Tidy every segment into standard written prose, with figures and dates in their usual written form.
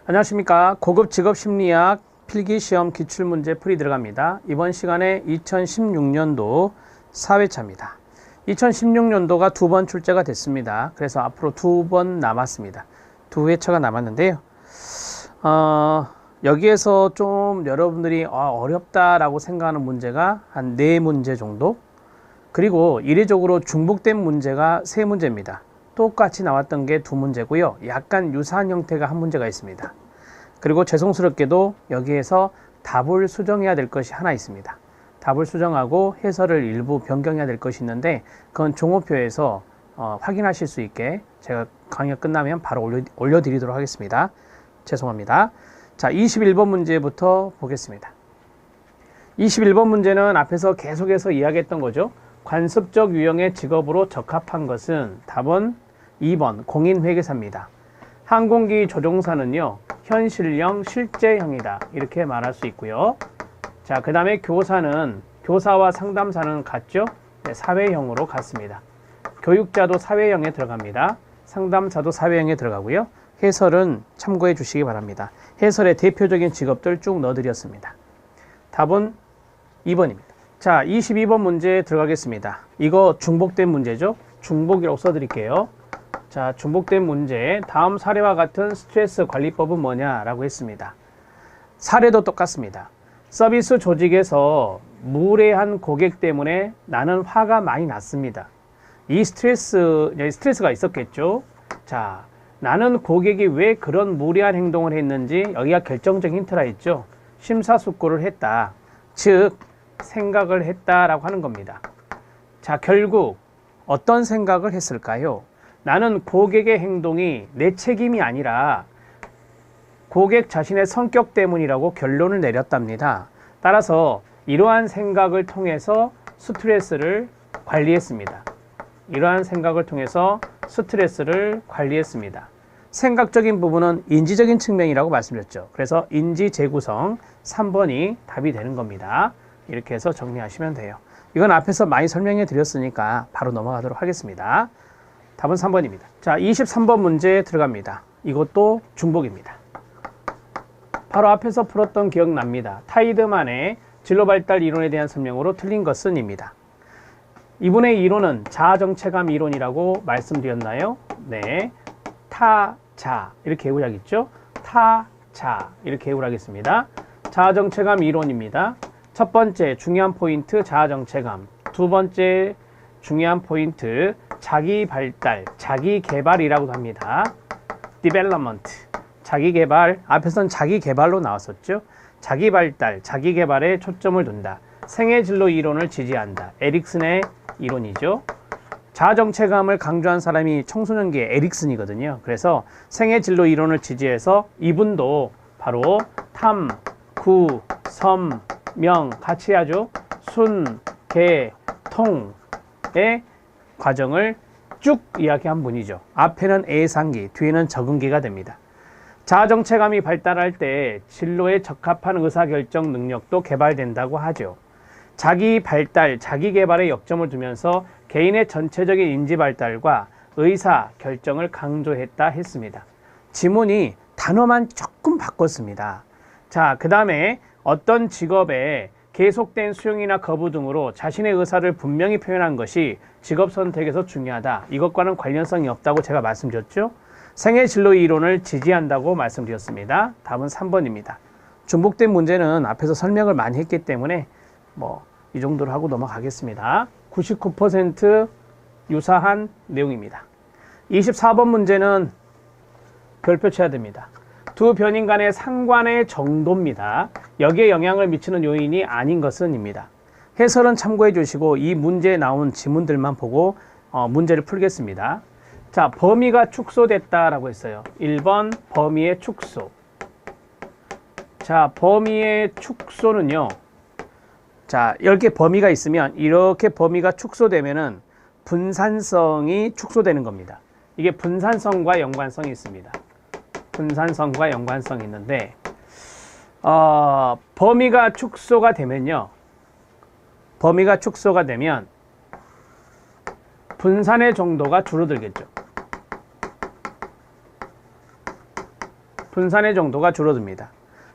안녕하십니까. 고급 직업 심리학 필기시험 기출문제 풀이 들어갑니다. 이번 시간에 2016년도 4회차입니다. 2016년도가 두 번 출제가 됐습니다. 그래서 앞으로 두 번 남았습니다. 두 회차가 남았는데요. 여기에서 좀 여러분들이 어렵다라고 생각하는 문제가 한 4문제 정도, 그리고 이례적으로 중복된 문제가 3문제입니다. 똑같이 나왔던 게 2문제고요. 약간 유사한 형태가 한 문제가 있습니다. 그리고 죄송스럽게도 여기에서 답을 수정해야 될 것이 하나 있습니다. 답을 수정하고 해설을 일부 변경해야 될 것이 있는데, 그건 종호표에서 확인하실 수 있게 제가 강의가 끝나면 바로 올려드리도록 하겠습니다. 죄송합니다. 자, 21번 문제부터 보겠습니다. 21번 문제는 앞에서 계속해서 이야기했던 거죠. 관습적 유형의 직업으로 적합한 것은 답은 2번 공인회계사입니다. 항공기 조종사는요, 현실형, 실제형이다, 이렇게 말할 수 있고요. 자, 그 다음에 교사는, 교사와 상담사는 같죠? 네, 사회형으로 같습니다. 교육자도 사회형에 들어갑니다. 상담사도 사회형에 들어가고요. 해설은 참고해 주시기 바랍니다. 해설의 대표적인 직업들 쭉 넣어드렸습니다. 답은 2번입니다. 자, 22번 문제 들어가겠습니다. 이거 중복된 문제죠? 중복이라고 써드릴게요. 자, 중복된 문제. 다음 사례와 같은 스트레스 관리법은 뭐냐라고 했습니다. 사례도 똑같습니다. 서비스 조직에서 무례한 고객 때문에 나는 화가 많이 났습니다. 이 스트레스가 있었겠죠? 자, 나는 고객이 왜 그런 무례한 행동을 했는지 여기가 결정적인 힌트라 했죠. 심사숙고를 했다. 즉, 생각을 했다라고 하는 겁니다. 자, 결국 어떤 생각을 했을까요? 나는 고객의 행동이 내 책임이 아니라 고객 자신의 성격 때문이라고 결론을 내렸답니다. 따라서 이러한 생각을 통해서 스트레스를 관리했습니다. 이러한 생각을 통해서 스트레스를 관리했습니다. 생각적인 부분은 인지적인 측면이라고 말씀드렸죠. 그래서 인지 재구성 3번이 답이 되는 겁니다. 이렇게 해서 정리하시면 돼요. 이건 앞에서 많이 설명해 드렸으니까 바로 넘어가도록 하겠습니다. 답은 3번입니다. 자, 23번 문제 들어갑니다. 이것도 중복입니다. 바로 앞에서 풀었던 기억납니다. 타이드만의 진로발달 이론에 대한 설명으로 틀린 것은 입니다. 이분의 이론은 자아정체감 이론이라고 말씀드렸나요? 네. 타자, 이렇게 해부하겠죠? 타자, 이렇게 해부하겠습니다. 자아정체감 이론입니다. 첫 번째 중요한 포인트 자아정체감, 두 번째 중요한 포인트 자기발달, 자기개발이라고도 합니다. development, 자기개발, 앞에서는 자기개발로 나왔었죠. 자기발달, 자기개발에 초점을 둔다. 생애진로 이론을 지지한다. 에릭슨의 이론이죠. 자아정체감을 강조한 사람이 청소년기의 에릭슨이거든요. 그래서 생애진로 이론을 지지해서 이분도 바로 탐, 구, 섬, 명 같이 하죠. 순, 개, 통의 과정을 쭉 이야기한 분이죠. 앞에는 애상기, 뒤에는 적응기가 됩니다. 자아정체감이 발달할 때 진로에 적합한 의사결정 능력도 개발된다고 하죠. 자기 발달, 자기 개발에 역점을 두면서 개인의 전체적인 인지 발달과 의사 결정을 강조했다 했습니다. 지문이 단어만 조금 바꿨습니다. 자, 그 다음에 어떤 직업에 계속된 수용이나 거부 등으로 자신의 의사를 분명히 표현한 것이 직업 선택에서 중요하다. 이것과는 관련성이 없다고 제가 말씀드렸죠. 생애진로 이론을 지지한다고 말씀드렸습니다. 답은 3번입니다. 중복된 문제는 앞에서 설명을 많이 했기 때문에 이 정도로 하고 넘어가겠습니다. 99% 유사한 내용입니다. 24번 문제는 별표 쳐야 됩니다. 두 변인 간의 상관의 정도입니다. 여기에 영향을 미치는 요인이 아닌 것은 입니다. 해설은 참고해 주시고 이 문제에 나온 지문들만 보고 문제를 풀겠습니다. 자, 범위가 축소됐다라고 했어요. 1번 범위의 축소. 자, 범위의 축소는요. 자, 이렇게 범위가 있으면 이렇게 범위가 축소되면은 분산성이 축소되는 겁니다. 이게 분산성과 연관성이 있습니다. 분산성과 연관성이 있는데 범위가 축소가 되면요. 범위가 축소가 되면 분산의 정도가 줄어들겠죠. 분산의 정도가 줄어듭니다.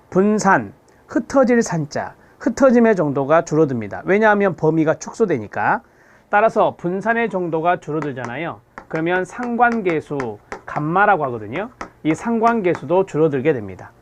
분산, 흩어질 산자, 흩어짐의 정도가 줄어듭니다. 왜냐하면 범위가 축소되니까. 따라서 분산의 정도가 줄어들잖아요. 그러면 상관계수, 감마라고 하거든요. 이 상관계수도 줄어들게 됩니다.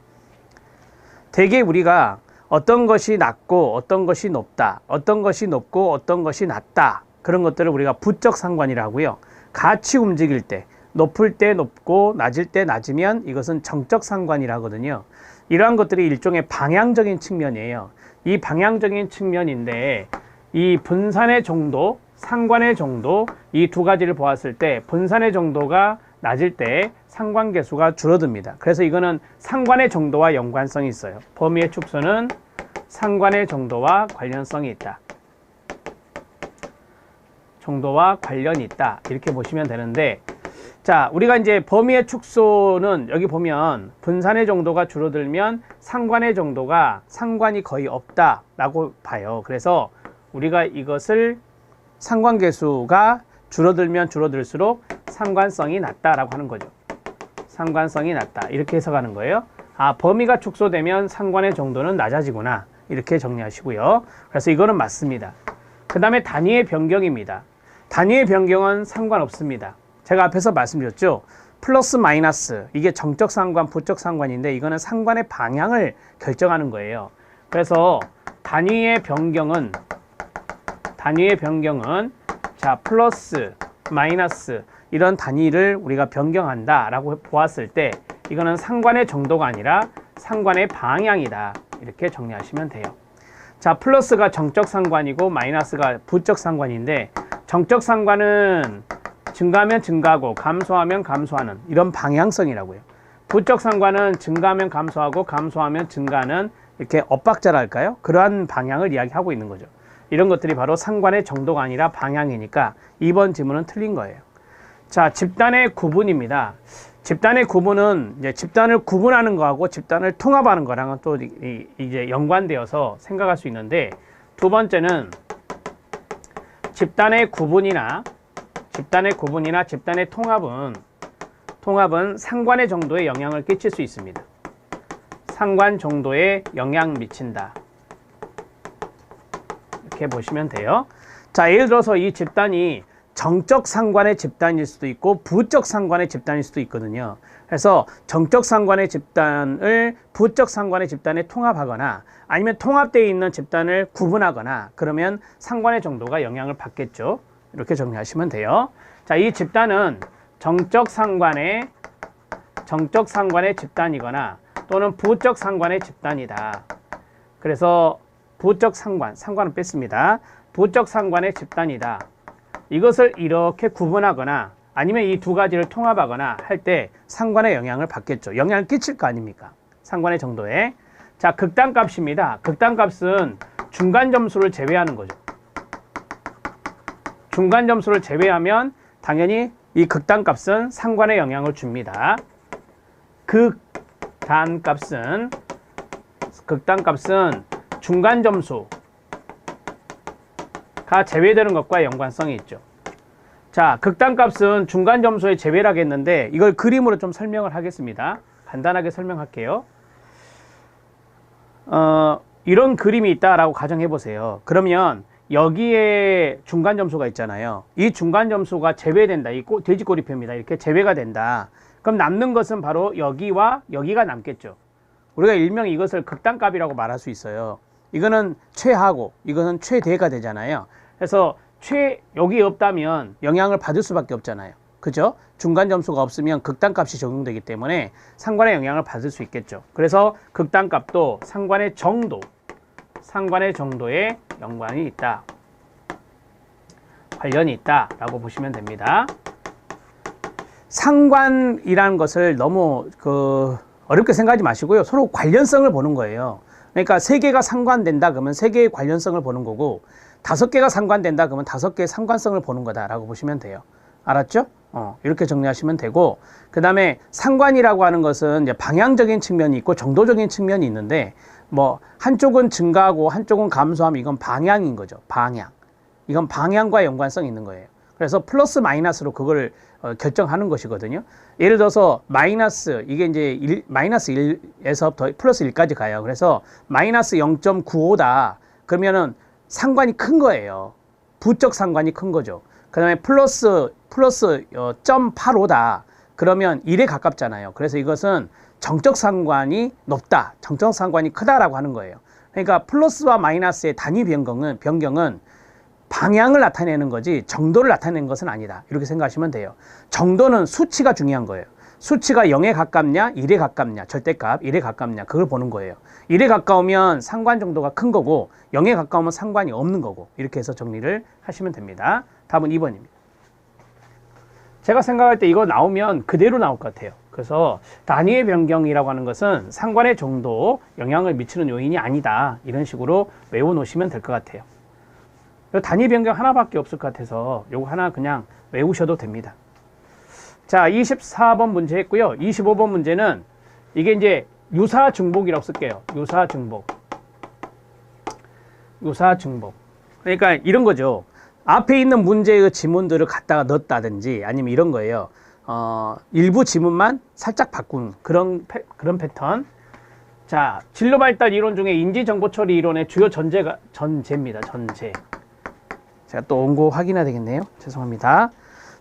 대개 우리가 어떤 것이 낮고 어떤 것이 높다, 어떤 것이 높고 어떤 것이 낮다, 그런 것들을 우리가 부적 상관이라고 하고요. 같이 움직일 때, 높을 때 높고 낮을 때 낮으면 이것은 정적 상관이라고 하거든요. 이러한 것들이 일종의 방향적인 측면이에요. 이 방향적인 측면인데 이 분산의 정도, 상관의 정도, 이 두 가지를 보았을 때 분산의 정도가 낮을 때 상관계수가 줄어듭니다. 그래서 이거는 상관의 정도와 연관성이 있어요. 범위의 축소는 상관의 정도와 관련성이 있다. 정도와 관련이 있다. 이렇게 보시면 되는데, 자, 우리가 이제 범위의 축소는 여기 보면 분산의 정도가 줄어들면 상관의 정도가 상관이 거의 없다라고 봐요. 그래서 우리가 이것을 상관계수가 줄어들면 줄어들수록 상관성이 낮다라고 하는 거죠. 상관성이 낮다. 이렇게 해석하는 거예요. 아, 범위가 축소되면 상관의 정도는 낮아지구나. 이렇게 정리하시고요. 그래서 이거는 맞습니다. 그 다음에 단위의 변경입니다. 단위의 변경은 상관없습니다. 제가 앞에서 말씀드렸죠. 플러스 마이너스, 이게 정적 상관, 부적 상관인데 이거는 상관의 방향을 결정하는 거예요. 그래서 단위의 변경은 자, 플러스, 마이너스 이런 단위를 우리가 변경한다 라고 보았을 때 이거는 상관의 정도가 아니라 상관의 방향이다. 이렇게 정리하시면 돼요. 자, 플러스가 정적 상관이고 마이너스가 부적 상관인데, 정적 상관은 증가하면 증가하고 감소하면 감소하는 이런 방향성이라고요. 부적 상관은 증가하면 감소하고 감소하면 증가하는 이렇게 엇박자랄까요? 그러한 방향을 이야기하고 있는 거죠. 이런 것들이 바로 상관의 정도가 아니라 방향이니까 2번 지문은 틀린 거예요. 자, 집단의 구분입니다. 집단의 구분은 이제 집단을 구분하는 거하고 집단을 통합하는 거랑은 또 이제 연관되어서 생각할 수 있는데, 두 번째는 집단의 구분이나 집단의 통합은 상관의 정도에 영향을 끼칠 수 있습니다. 상관 정도에 영향 미친다. 이렇게 보시면 돼요. 자, 예를 들어서 이 집단이 정적 상관의 집단일 수도 있고 부적 상관의 집단일 수도 있거든요. 그래서 정적 상관의 집단을 부적 상관의 집단에 통합하거나 아니면 통합되어 있는 집단을 구분하거나 그러면 상관의 정도가 영향을 받겠죠. 이렇게 정리하시면 돼요. 자, 이 집단은 정적 상관의 집단이거나 또는 부적 상관의 집단이다. 그래서 부적 상관은 뺐습니다. 부적 상관의 집단이다. 이것을 이렇게 구분하거나 아니면 이 두 가지를 통합하거나 할 때 상관의 영향을 받겠죠. 영향을 끼칠 거 아닙니까? 상관의 정도에. 자, 극단값입니다. 극단값은 중간 점수를 제외하는 거죠. 중간 점수를 제외하면 당연히 이 극단값은 상관의 영향을 줍니다. 극단값은 중간 점수가 제외되는 것과 연관성이 있죠. 자, 극단값은 중간 점수에 제외를 하겠는데 이걸 그림으로 좀 설명을 하겠습니다. 간단하게 설명할게요. 이런 그림이 있다라고 가정해 보세요. 그러면 여기에 중간 점수가 있잖아요. 이 중간 점수가 제외된다. 이 돼지꼬리표입니다. 이렇게 제외가 된다. 그럼 남는 것은 바로 여기와 여기가 남겠죠. 우리가 일명 이것을 극단값이라고 말할 수 있어요. 이거는 최하고 이거는 최대가 되잖아요. 그래서 여기 없다면 영향을 받을 수밖에 없잖아요. 그죠? 중간 점수가 없으면 극단값이 적용되기 때문에 상관의 영향을 받을 수 있겠죠. 그래서 극단값도 상관의 정도에 연관이 있다. 관련이 있다 라고 보시면 됩니다. 상관이라는 것을 너무 어렵게 생각하지 마시고요. 서로 관련성을 보는 거예요. 그러니까 3개가 상관된다 그러면 3개의 관련성을 보는 거고 5개가 상관된다 그러면 5개의 상관성을 보는 거다라고 보시면 돼요. 알았죠? 이렇게 정리하시면 되고, 그 다음에 상관이라고 하는 것은 이제 방향적인 측면이 있고 정도적인 측면이 있는데, 뭐 한쪽은 증가하고 한쪽은 감소하면 이건 방향인 거죠. 방향. 이건 방향과 연관성이 있는 거예요. 그래서 플러스 마이너스로 그걸 결정하는 것이거든요. 예를 들어서 마이너스 이게 이제 마이너스 1에서부터 플러스 1까지 가요. 그래서 마이너스 0.95다. 그러면은 상관이 큰 거예요. 부적 상관이 큰 거죠. 그 다음에 플러스 0.85다. 그러면 1에 가깝잖아요. 그래서 이것은 정적 상관이 높다. 정적 상관이 크다라고 하는 거예요. 그러니까 플러스와 마이너스의 단위 변경은 방향을 나타내는 거지 정도를 나타내는 것은 아니다. 이렇게 생각하시면 돼요. 정도는 수치가 중요한 거예요. 수치가 0에 가깝냐 1에 가깝냐 절대값 1에 가깝냐 그걸 보는 거예요. 1에 가까우면 상관 정도가 큰 거고 0에 가까우면 상관이 없는 거고 이렇게 해서 정리를 하시면 됩니다. 답은 2번입니다. 제가 생각할 때 이거 나오면 그대로 나올 것 같아요. 그래서 단위의 변경이라고 하는 것은 상관의 정도 영향을 미치는 요인이 아니다. 이런 식으로 외워놓으시면 될 것 같아요. 단위 변경 하나밖에 없을 것 같아서 요거 하나 그냥 외우셔도 됩니다. 자, 24번 문제 했고요. 25번 문제는 이게 이제 유사 중복이라고 쓸게요. 유사 중복. 그러니까 이런 거죠. 앞에 있는 문제의 지문들을 갖다가 넣었다든지 아니면 이런 거예요. 일부 지문만 살짝 바꾼 그런 패턴. 자, 진로 발달 이론 중에 인지 정보 처리 이론의 주요 전제입니다. 전제. 제가 또 원고 확인해야 되겠네요. 죄송합니다.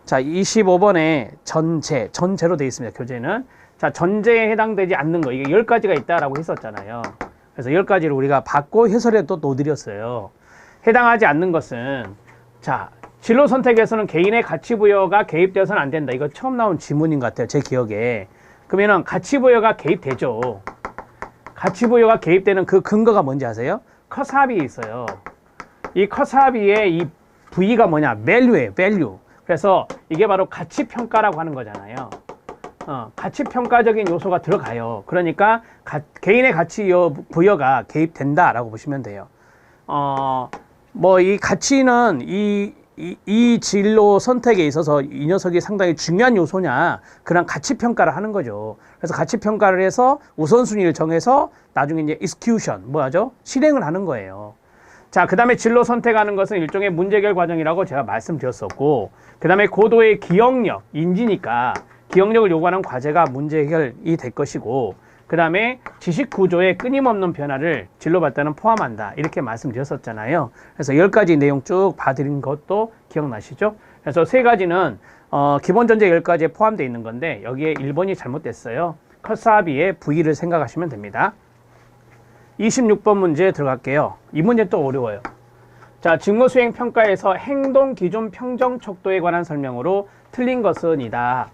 자, 25번에 전제로 되어 있습니다. 교재는. 자, 전제에 해당되지 않는 거. 이게 10가지가 있다라고 했었잖아요. 그래서 10가지를 우리가 받고 해설에 또 넣어드렸어요. 해당하지 않는 것은, 자, 진로 선택에서는 개인의 가치 부여가 개입되어서는 안 된다. 이거 처음 나온 지문인 것 같아요. 제 기억에. 그러면은 가치 부여가 개입되죠. 가치 부여가 개입되는 그 근거가 뭔지 아세요? 컷합이 있어요. 이 컷합의 이 V가 뭐냐? value예요. value. 그래서 이게 바로 가치 평가라고 하는 거잖아요. 가치 평가적인 요소가 들어가요. 그러니까 개인의 가치 부여가 개입된다라고 보시면 돼요. 뭐 이 가치는 이 진로 선택에 있어서 이 녀석이 상당히 중요한 요소냐 그런 가치 평가를 하는 거죠. 그래서 가치 평가를 해서 우선순위를 정해서 나중에 이제 execution 뭐하죠? 실행을 하는 거예요. 자, 그 다음에 진로 선택하는 것은 일종의 문제해결 과정이라고 제가 말씀드렸었고, 그 다음에 고도의 기억력, 인지니까 기억력을 요구하는 과제가 문제 해결이 될 것이고, 그 다음에 지식 구조의 끊임없는 변화를 진로 발달은 포함한다. 이렇게 말씀드렸었잖아요. 그래서 10가지 내용 쭉 봐드린 것도 기억나시죠? 그래서 3가지는 기본 전제 10가지에 포함되어 있는 건데 여기에 1번이 잘못됐어요. 컷사비의 V를 생각하시면 됩니다. 26번 문제 들어갈게요. 이 문제 또 어려워요. 자, 직무수행 평가에서 행동 기준 평정 척도에 관한 설명으로 틀린 것은 이다.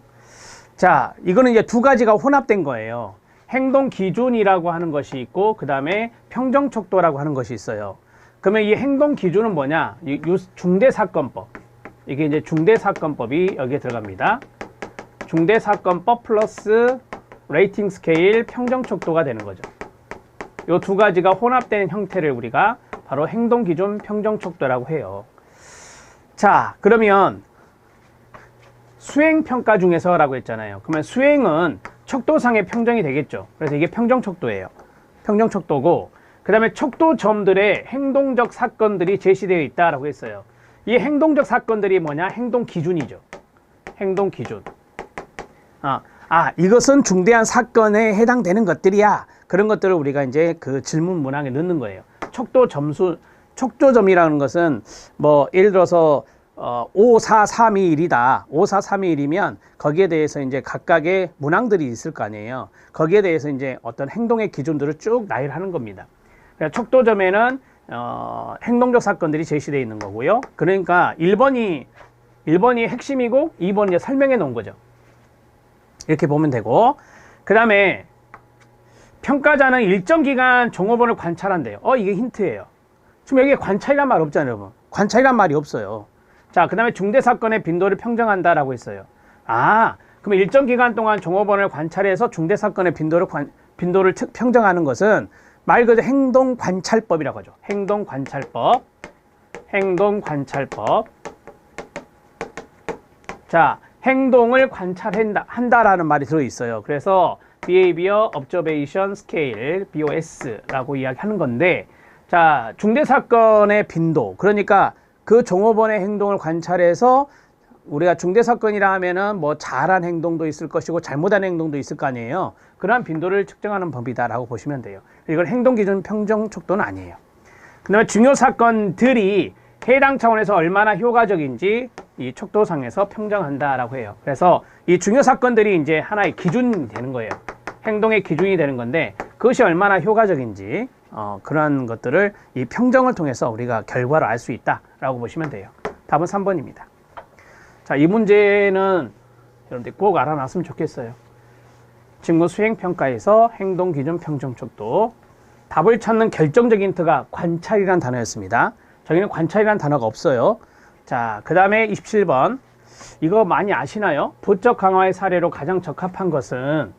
자, 이거는 이제 2가지가 혼합된 거예요. 행동 기준이라고 하는 것이 있고 그 다음에 평정 척도라고 하는 것이 있어요. 그러면 이 행동 기준은 뭐냐? 중대사건법. 이게 이제 중대사건법이 여기에 들어갑니다. 중대사건법 플러스 레이팅 스케일 평정 척도가 되는 거죠. 이 2가지가 혼합된 형태를 우리가 바로 행동 기준 평정 척도라고 해요. 자, 그러면 수행 평가 중에서라고 했잖아요. 그러면 수행은 척도상의 평정이 되겠죠. 그래서 이게 평정 척도예요. 평정 척도고, 그 다음에 척도점들의 행동적 사건들이 제시되어 있다라고 했어요. 이 행동적 사건들이 뭐냐? 행동 기준이죠. 행동 기준. 이것은 중대한 사건에 해당되는 것들이야. 그런 것들을 우리가 이제 그 질문 문항에 넣는 거예요. 척도점이라는 것은 뭐 예를 들어서 5, 4, 3, 2, 1이다. 5, 4, 3, 2, 1이면 거기에 대해서 이제 각각의 문항들이 있을 거 아니에요. 거기에 대해서 이제 어떤 행동의 기준들을 쭉 나열하는 겁니다. 그래서 척도점에는 행동적 사건들이 제시되어 있는 거고요. 그러니까 1번이 핵심이고 2번이 이제 설명해 놓은 거죠. 이렇게 보면 되고, 그 다음에 평가자는 일정 기간 종업원을 관찰한대요. 이게 힌트예요. 지금 여기에 관찰이란 말 없잖아요, 여러분. 관찰이란 말이 없어요. 자, 그 다음에 중대사건의 빈도를 평정한다라고 했어요. 그럼 일정 기간 동안 종업원을 관찰해서 중대사건의 빈도를 평정하는 것은 말 그대로 행동관찰법이라고 하죠. 행동관찰법. 자, 행동을 관찰한다라는 말이 들어있어요. 그래서 Behavior Observation Scale, BOS라고 이야기하는 건데, 자, 중대사건의 빈도, 그러니까 그 종업원의 행동을 관찰해서 우리가 중대사건이라 하면은 뭐 잘한 행동도 있을 것이고 잘못한 행동도 있을 거 아니에요. 그러한 빈도를 측정하는 법이다라고 보시면 돼요. 이걸 행동기준 평정 척도는 아니에요. 그 다음에 중요 사건들이 해당 차원에서 얼마나 효과적인지 이 척도상에서 평정한다라고 해요. 그래서 이 중요 사건들이 이제 하나의 기준이 되는 거예요. 행동의 기준이 되는 건데 그것이 얼마나 효과적인지 그런 것들을 이 평정을 통해서 우리가 결과를 알 수 있다라고 보시면 돼요. 답은 3번입니다. 자, 이 문제는 여러분들 꼭 알아놨으면 좋겠어요. 직무 수행평가에서 행동기준 평정척도 답을 찾는 결정적인 힌트가 관찰이란 단어였습니다. 저기는 관찰이란 단어가 없어요. 자, 그 다음에 27번 이거 많이 아시나요? 부적 강화의 사례로 가장 적합한 것은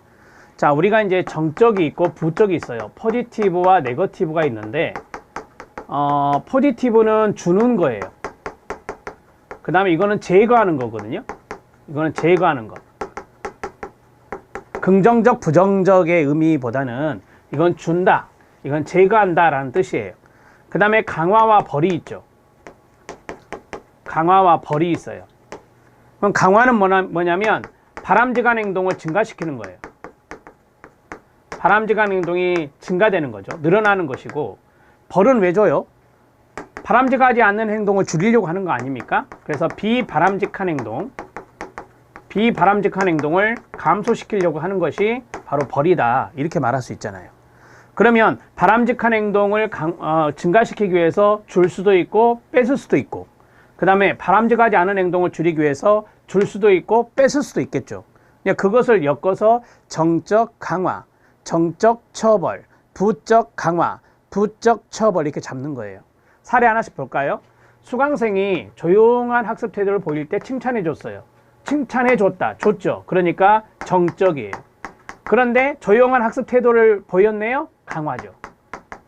자, 우리가 이제 정적이 있고 부적이 있어요. 포지티브와 네거티브가 있는데 포지티브는 주는 거예요. 그 다음에 이거는 제거하는 거거든요. 이거는 제거하는 것. 긍정적, 부정적의 의미보다는 이건 준다, 이건 제거한다 라는 뜻이에요. 그 다음에 강화와 벌이 있죠. 강화와 벌이 있어요. 그럼 강화는 뭐냐면 바람직한 행동을 증가시키는 거예요. 바람직한 행동이 증가되는 거죠. 늘어나는 것이고, 벌은 왜 줘요? 바람직하지 않는 행동을 줄이려고 하는 거 아닙니까? 그래서 비바람직한 행동을 감소시키려고 하는 것이 바로 벌이다, 이렇게 말할 수 있잖아요. 그러면 바람직한 행동을 증가시키기 위해서 줄 수도 있고 뺏을 수도 있고, 그 다음에 바람직하지 않은 행동을 줄이기 위해서 줄 수도 있고 뺏을 수도 있겠죠. 그것을 엮어서 정적 강화, 정적 처벌, 부적 강화, 부적 처벌 이렇게 잡는 거예요. 사례 하나씩 볼까요? 수강생이 조용한 학습 태도를 보일 때 칭찬해 줬어요. 칭찬해 줬다, 줬죠. 그러니까 정적이에요. 그런데 조용한 학습 태도를 보였네요? 강화죠.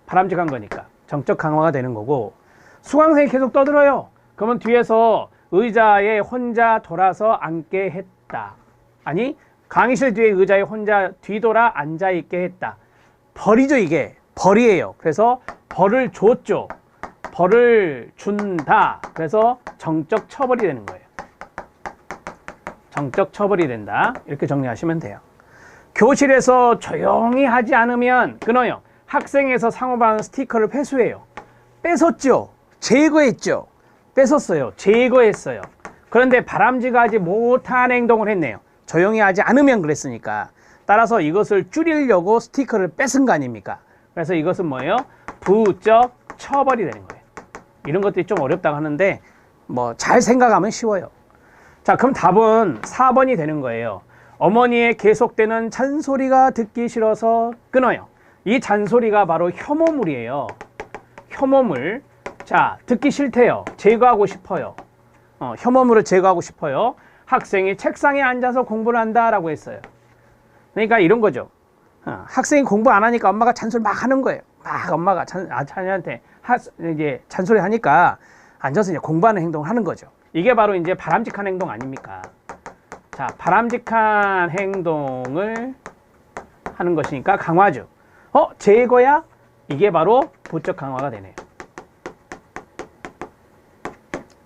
바람직한 거니까 정적 강화가 되는 거고, 수강생이 계속 떠들어요. 그러면 뒤에서 의자에 혼자 돌아서 앉게 했다. 아니, 강의실 뒤에 의자에 혼자 뒤돌아 앉아있게 했다. 벌이죠. 이게 벌이에요. 그래서 벌을 줬죠. 벌을 준다. 그래서 정적 처벌이 되는 거예요. 정적 처벌이 된다. 이렇게 정리하시면 돼요. 교실에서 조용히 하지 않으면 끊어요. 학생에서 상호받은 스티커를 회수해요. 뺏었죠. 제거했죠. 뺏었어요. 제거했어요. 그런데 바람직하지 못한 행동을 했네요. 조용히 하지 않으면 그랬으니까. 따라서 이것을 줄이려고 스티커를 뺏은 거 아닙니까? 그래서 이것은 뭐예요? 부적 처벌이 되는 거예요. 이런 것들이 좀 어렵다고 하는데 뭐 잘 생각하면 쉬워요. 자, 그럼 답은 4번이 되는 거예요. 어머니의 계속되는 잔소리가 듣기 싫어서 끊어요. 이 잔소리가 바로 혐오물이에요. 혐오물. 자, 듣기 싫대요. 제거하고 싶어요. 혐오물을 제거하고 싶어요. 학생이 책상에 앉아서 공부를 한다라고 했어요. 그러니까 이런 거죠. 학생이 공부 안 하니까 엄마가 잔소리 막 하는 거예요. 막 엄마가 자녀한테 이제 잔소리 하니까 앉아서 이제 공부하는 행동을 하는 거죠. 이게 바로 이제 바람직한 행동 아닙니까? 자, 바람직한 행동을 하는 것이니까 강화죠. 제거야? 이게 바로 부적 강화가 되네요.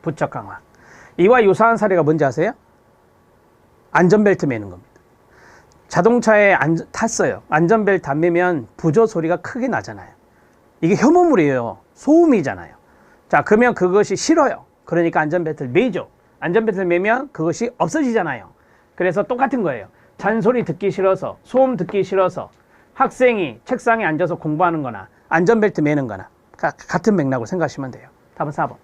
부적 강화. 이와 유사한 사례가 뭔지 아세요? 안전벨트 매는 겁니다. 자동차에 탔어요. 안전벨트 안 매면 부조 소리가 크게 나잖아요. 이게 혐오물이에요. 소음이잖아요. 자, 그러면 그것이 싫어요. 그러니까 안전벨트를 매죠. 안전벨트를 매면 그것이 없어지잖아요. 그래서 똑같은 거예요. 잔소리 듣기 싫어서, 소음 듣기 싫어서 학생이 책상에 앉아서 공부하는 거나 안전벨트 매는 거나 같은 맥락으로 생각하시면 돼요. 답은 4번.